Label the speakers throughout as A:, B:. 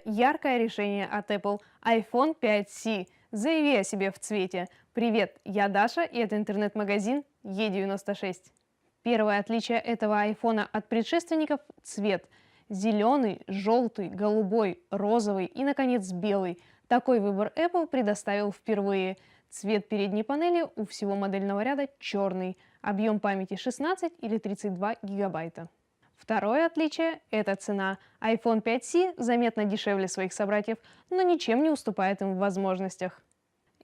A: яркое решение от Apple – iPhone 5C. Заяви о себе в цвете. Привет, я Даша, и это интернет-магазин E96. Первое отличие этого айфона от предшественников – цвет. Зеленый, желтый, голубой, розовый и, наконец, белый. Такой выбор Apple предоставил впервые. Цвет передней панели у всего модельного ряда черный. Объем памяти 16 или 32 гигабайта. Второе отличие – это цена. iPhone 5C заметно дешевле своих собратьев, но ничем не уступает им в возможностях.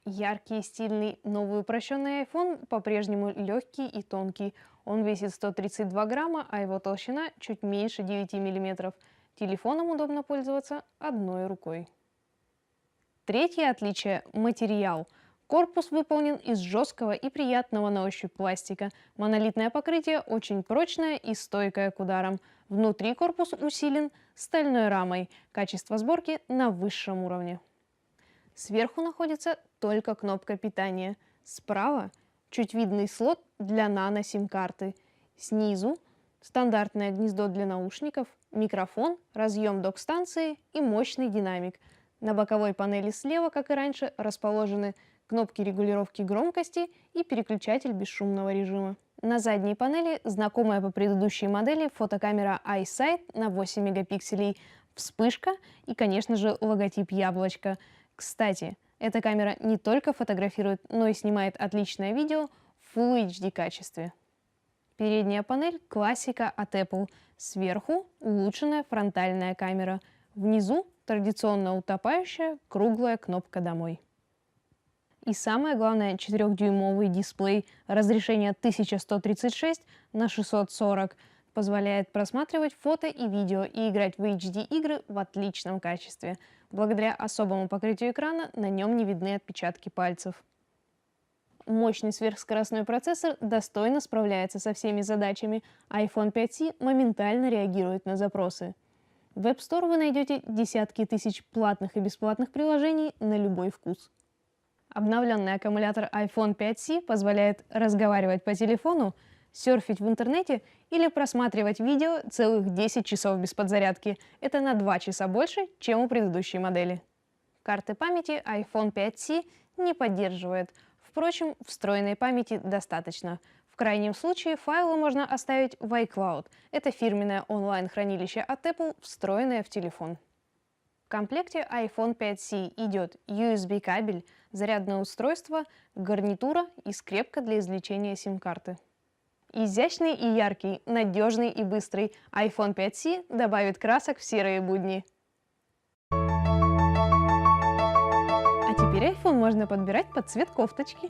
A: Яркий, стильный, новый упрощенный iPhone по-прежнему легкий и тонкий. Он весит 132 грамма, а его толщина чуть меньше 9 мм. Телефоном удобно пользоваться одной рукой. Третье отличие – материал. Корпус выполнен из жесткого и приятного на ощупь пластика. Монолитное покрытие очень прочное и стойкое к ударам. Внутри корпус усилен стальной рамой. Качество сборки на высшем уровне. Сверху находится только кнопка питания. Справа чуть видный слот для нано-сим-карты. Снизу стандартное гнездо для наушников, микрофон, разъем док-станции и мощный динамик. На боковой панели слева, как и раньше, расположены кнопки регулировки громкости и переключатель бесшумного режима. На задней панели знакомая по предыдущей модели фотокамера iSight на 8 мегапикселей, вспышка и, конечно же, логотип яблочко. Кстати, эта камера не только фотографирует, но и снимает отличное видео в Full HD качестве. Передняя панель – классика от Apple. Сверху улучшенная фронтальная камера. Внизу традиционно утопающая круглая кнопка «Домой». И самое главное, 4-дюймовый дисплей разрешения 1136 на 640 позволяет просматривать фото и видео и играть в HD-игры в отличном качестве. Благодаря особому покрытию экрана на нем не видны отпечатки пальцев. Мощный сверхскоростной процессор достойно справляется со всеми задачами, а iPhone 5C моментально реагирует на запросы. В App Store вы найдете десятки тысяч платных и бесплатных приложений на любой вкус. Обновленный аккумулятор iPhone 5C позволяет разговаривать по телефону, серфить в интернете или просматривать видео целых 10 часов без подзарядки. Это на 2 часа больше, чем у предыдущей модели. Карты памяти iPhone 5C не поддерживает. Впрочем, встроенной памяти достаточно. В крайнем случае файлы можно оставить в iCloud. Это фирменное онлайн-хранилище от Apple, встроенное в телефон. В комплекте iPhone 5C идет USB-кабель, зарядное устройство, гарнитура и скрепка для извлечения сим-карты. Изящный и яркий, надежный и быстрый iPhone 5C добавит красок в серые будни. А теперь iPhone можно подбирать под цвет кофточки.